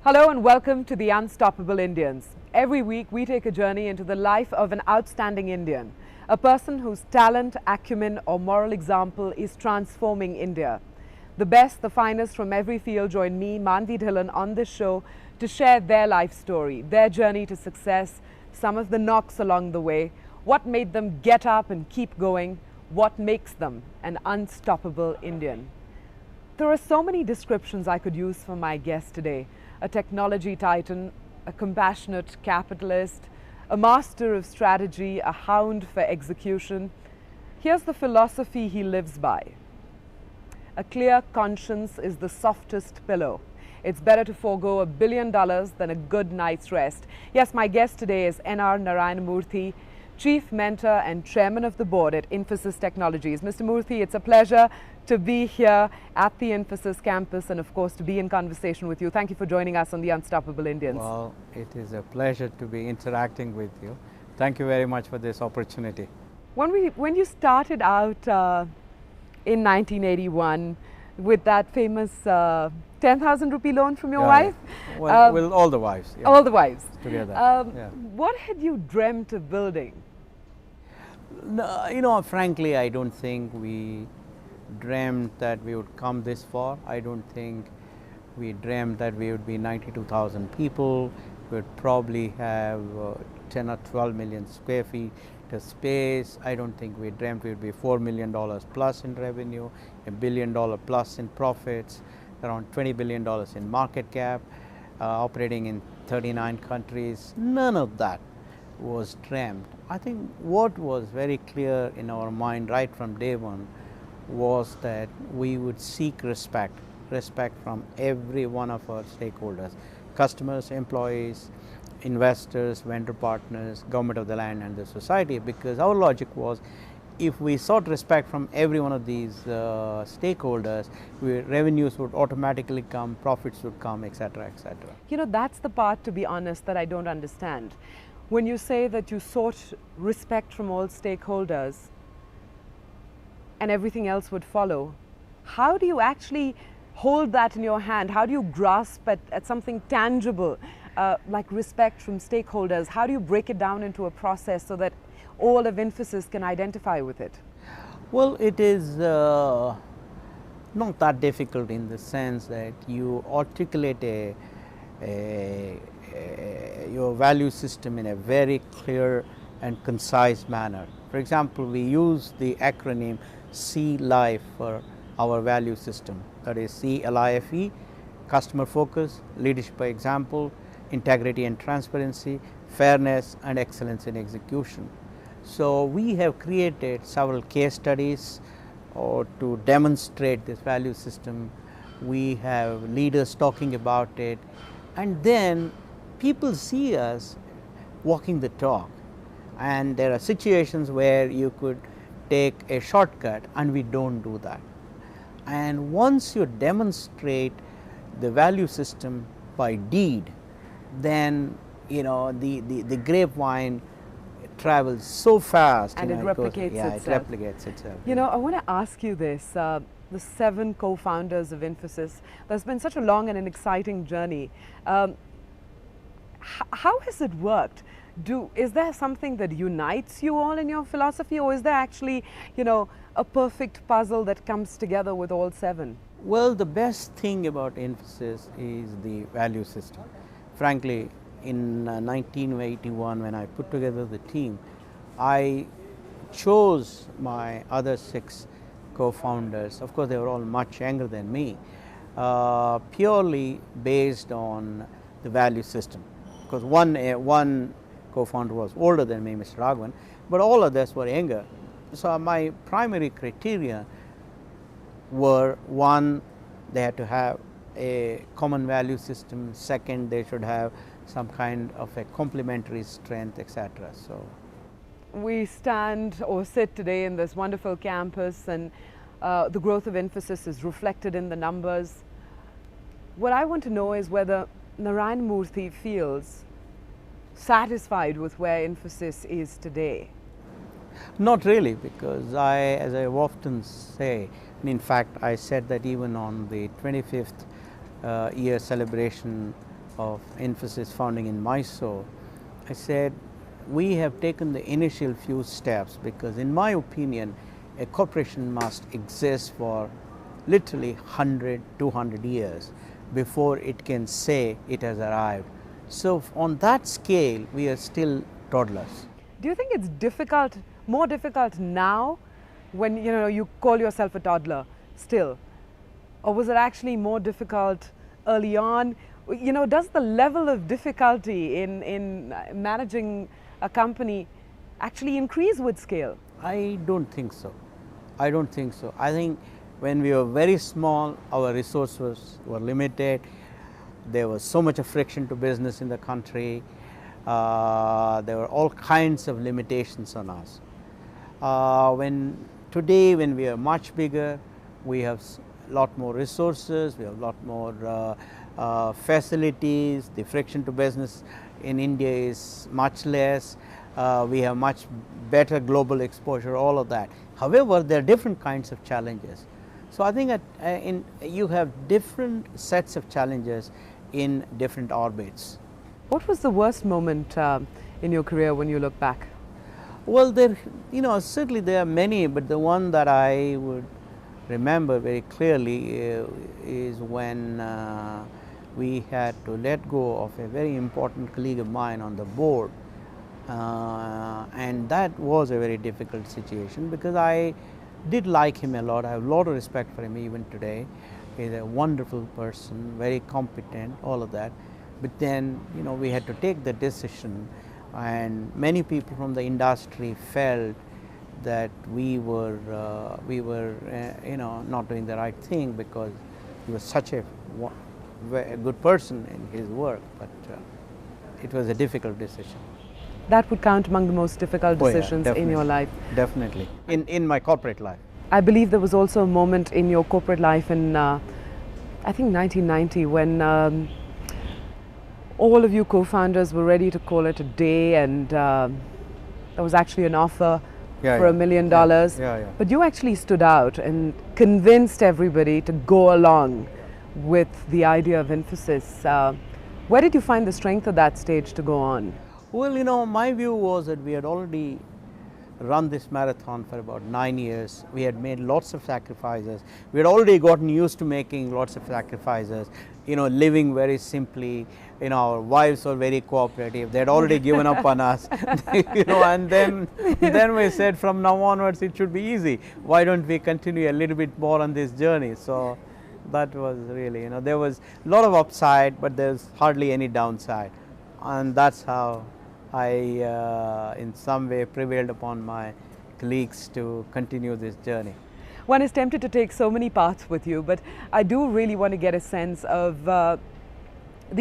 Hello and welcome to the Unstoppable Indians. Every week we take a journey into the life of an outstanding Indian, a person whose talent, acumen or moral example is transforming India. The best, the finest from every field join me, Manvi Dhillon, on this show to share their life story, their journey to success, some of the knocks along the way, what made them get up and keep going, what makes them an unstoppable Indian. There are so many descriptions I could use for my guest today. A technology titan, a compassionate capitalist, a master of strategy, a hound for execution. Here's the philosophy he lives by. A clear conscience is the softest pillow. It's better to forego $1 billion than a good night's rest. Yes, my guest today is N.R. Narayana Murthy, Chief Mentor and Chairman of the Board at Infosys Technologies. Mr. Murthy, it's a pleasure to be here at the Infosys campus and of course to be in conversation with you. Thank you for joining us on the Unstoppable Indians. Well, it is a pleasure to be interacting with you. Thank you very much for this opportunity. When you started out in 1981 with that famous 10,000 rupee loan from your wife? Well, all the wives. Yeah. All the wives. Together. What had you dreamt of building? No, frankly, I don't think we dreamt that we would come this far. I don't think we dreamt that we would be 92,000 people. We would probably have 10 or 12 million square feet of space. I don't think we dreamt we would be $4 million plus in revenue, $1 billion plus in profits, around $20 billion in market cap, operating in 39 countries. None of that was dreamt. I think what was very clear in our mind right from day one was that we would seek respect from every one of our stakeholders, customers, employees, investors, vendor partners, government of the land and the society, because our logic was if we sought respect from every one of these stakeholders, revenues would automatically come, profits would come, etc., etc. You know, that's the part, to be honest, that I don't understand. When you say that you sought respect from all stakeholders and everything else would follow, how do you actually hold that in your hand? How do you grasp at something tangible like respect from stakeholders? How do you break it down into a process so that all of Infosys can identify with it? Well, it is not that difficult in the sense that you articulate your value system in a very clear and concise manner. For example, we use the acronym C-LIFE for our value system. That is C-LIFE, customer focus, leadership by example, integrity and transparency, fairness and excellence in execution. So we have created several case studies to demonstrate this value system. We have leaders talking about it, and then people see us walking the talk. And there are situations where you could take a shortcut, and we don't do that. And once you demonstrate the value system by deed, then the grapevine travels so fast, and it replicates itself. It replicates itself. You know, I want to ask you this. The 7 co-founders of Infosys, there's been such a long and an exciting journey. How has it worked? Is there something that unites you all in your philosophy, or is there actually, a perfect puzzle that comes together with all 7? Well, the best thing about Infosys is the value system. Frankly, in 1981, when I put together the team, I chose my other 6 co-founders. Of course, they were all much younger than me, purely based on the value system. Because one co-founder was older than me, Mr. Raghavan, but all others were younger. So my primary criteria were: one, they had to have a common value system; second, they should have some kind of a complementary strength, etc. So we stand or sit today in this wonderful campus, and the growth of Infosys is reflected in the numbers. What I want to know is whether Narayana Murthy feels satisfied with where Infosys is today. Not really, because as I often say, and in fact I said that even on the 25th year celebration of Infosys founding in Mysore, I said, we have taken the initial few steps because in my opinion, a corporation must exist for literally 100, 200 years before it can say it has arrived. So on that scale, we are still toddlers. Do you think it's difficult, more difficult now when you call yourself a toddler still? Or was it actually more difficult early on? Does the level of difficulty in managing a company actually increase with scale? I don't think so. I don't think so. I think when we were very small, our resources were limited. There was so much of friction to business in the country. There were all kinds of limitations on us. Today, when we are much bigger, we have a lot more resources, we have a lot more facilities. The friction to business in India is much less. We have much better global exposure, all of that. However, there are different kinds of challenges. So I think you have different sets of challenges in different orbits. What was the worst moment in your career when you look back? Well, certainly there are many, but the one that I would remember very clearly is when we had to let go of a very important colleague of mine on the board. And that was a very difficult situation because I did like him a lot. I have a lot of respect for him even today. He's a wonderful person, very competent, all of that. But then, we had to take the decision, and many people from the industry felt that we were not doing the right thing because he was such a good person in his work. But it was a difficult decision. That would count among the most difficult decisions in your life. Definitely, in my corporate life. I believe there was also a moment in your corporate life in, I think 1990, when all of you co-founders were ready to call it a day, and there was actually an offer for $1 million. But you actually stood out and convinced everybody to go along with the idea of Infosys. Where did you find the strength at that stage to go on? Well, my view was that we had already run this marathon for about 9 years. We had made lots of sacrifices. We had already gotten used to making lots of sacrifices, living very simply. Our wives were very cooperative. They had already given up on us, and then we said from now onwards it should be easy. Why don't we continue a little bit more on this journey? So that was really, there was a lot of upside, but there's hardly any downside. And that's how I, in some way, prevailed upon my colleagues to continue this journey. One is tempted to take so many paths with you, but I do really want to get a sense of the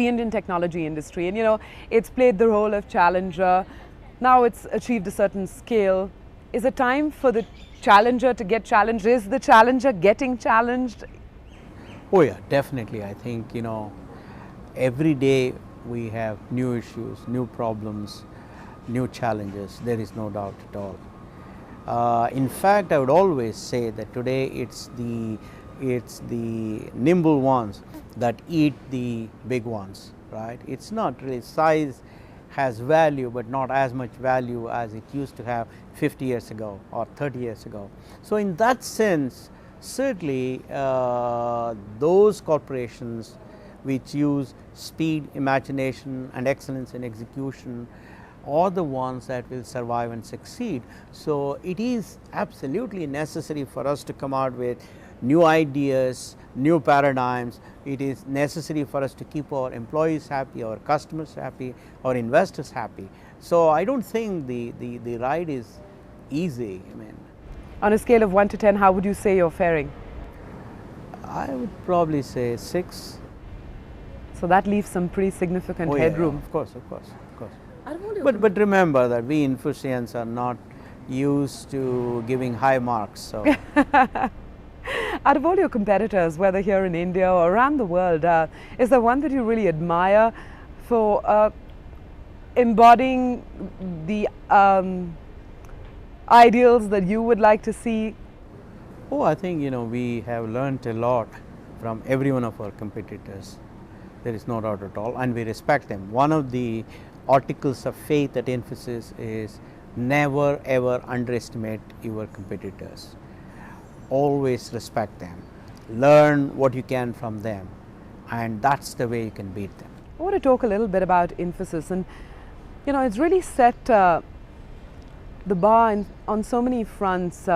Indian technology industry. And it's played the role of challenger. Now it's achieved a certain scale. Is it time for the challenger to get challenged? Is the challenger getting challenged? Oh yeah, definitely. I think, every day we have new issues, new problems, new challenges. There is no doubt at all. In fact, I would always say that today it's the nimble ones that eat the big ones, right? It's not really, size has value, but not as much value as it used to have 50 years ago or 30 years ago. So in that sense, certainly those corporations which use speed, imagination and excellence in execution are the ones that will survive and succeed. So it is absolutely necessary for us to come out with new ideas, new paradigms. It is necessary for us to keep our employees happy, our customers happy, our investors happy. So I don't think the ride is easy. On a scale of 1 to 10, how would you say you're faring? I would probably say 6. So that leaves some pretty significant headroom. Of course. But remember that we Infosians are not used to giving high marks. So. Out of all your competitors, whether here in India or around the world, is there one that you really admire for embodying the ideals that you would like to see? Oh, I think we have learned a lot from every one of our competitors. There is no doubt at all, and we respect them. One of the articles of faith at Infosys is never ever underestimate your competitors. Always respect them. Learn what you can from them, and that's the way you can beat them. I want to talk a little bit about Infosys, and you know, it's really set the bar on so many fronts.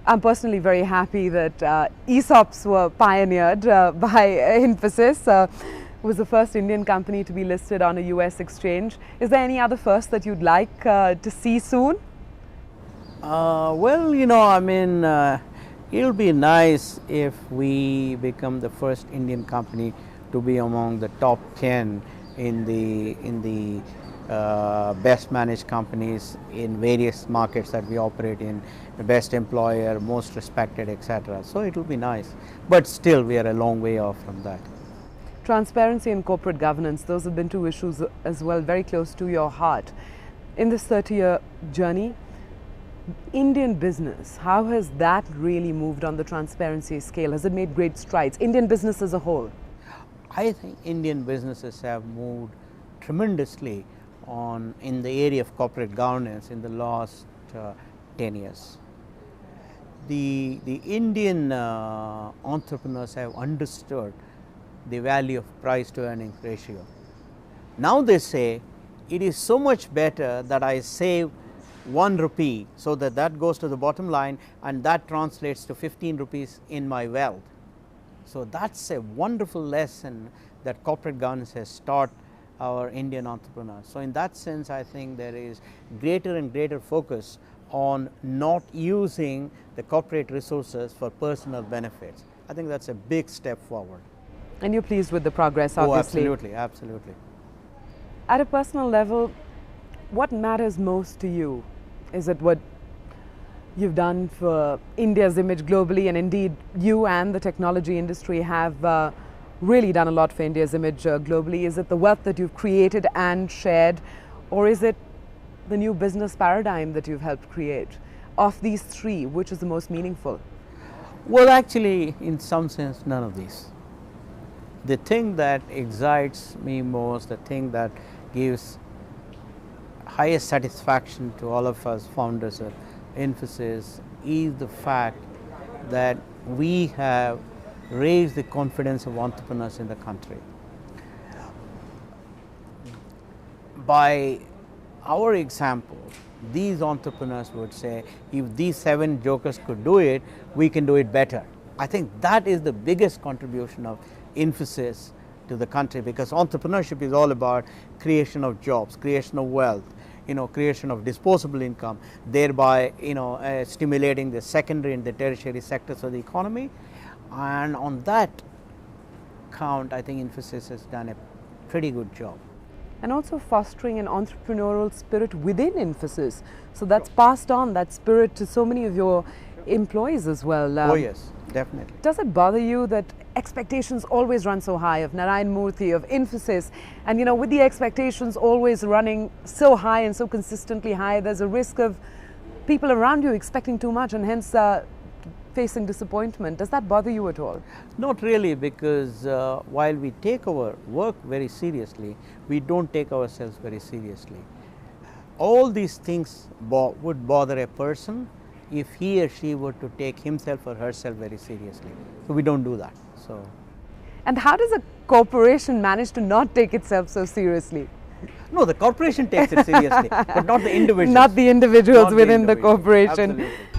I'm personally very happy that ESOPs were pioneered by Infosys. It was the first Indian company to be listed on a US exchange. Is there any other first that you'd like to see soon? Well, you know, I mean, it'll be nice if we become the first Indian company to be among the top 10 in the best managed companies in various markets that we operate in, the best employer, most respected, etc. So it will be nice, but still we are a long way off from that. Transparency and corporate governance, those have been two issues as well very close to your heart. In this 30-year journey, Indian business, how has that really moved on the transparency scale? Has it made great strides? Indian business as a whole? I think Indian businesses have moved tremendously in the area of corporate governance in the last 10 years. The Indian entrepreneurs have understood the value of price to earnings ratio. Now they say it is so much better that I save 1 rupee, so that goes to the bottom line, and that translates to 15 rupees in my wealth. So that's a wonderful lesson that corporate governance has taught our Indian entrepreneurs. So in that sense, I think there is greater and greater focus on not using the corporate resources for personal benefits. I think that's a big step forward. And you're pleased with the progress, obviously. Oh, absolutely, absolutely. At a personal level, what matters most to you? Is it what you've done for India's image globally, and indeed you and the technology industry have really done a lot for India's image globally? Is it the wealth that you've created and shared, or is it the new business paradigm that you've helped create? Of these three, which is the most meaningful? Well, actually, in some sense, none of these. The thing that excites me most, the thing that gives highest satisfaction to all of us founders of Infosys is the fact that we have raised the confidence of entrepreneurs in the country. By our example, these entrepreneurs would say, if these 7 jokers could do it, we can do it better. I think that is the biggest contribution of Infosys to the country, because entrepreneurship is all about creation of jobs, creation of wealth, creation of disposable income, thereby stimulating the secondary and the tertiary sectors of the economy. And on that count, I think Infosys has done a pretty good job. And also fostering an entrepreneurial spirit within Infosys. So that's passed on, that spirit, to so many of your employees as well. Oh yes, definitely. Does it bother you that expectations always run so high of Narayan Murthy, of Infosys, and with the expectations always running so high and so consistently high, there's a risk of people around you expecting too much and hence facing disappointment? Does that bother you at all? Not really, because while we take our work very seriously, we don't take ourselves very seriously. All these things would bother a person if he or she were to take himself or herself very seriously. So we don't do that. And how does a corporation manage to not take itself so seriously? No, the corporation takes it seriously, but not the individuals. Not the individuals within the corporation. Absolutely.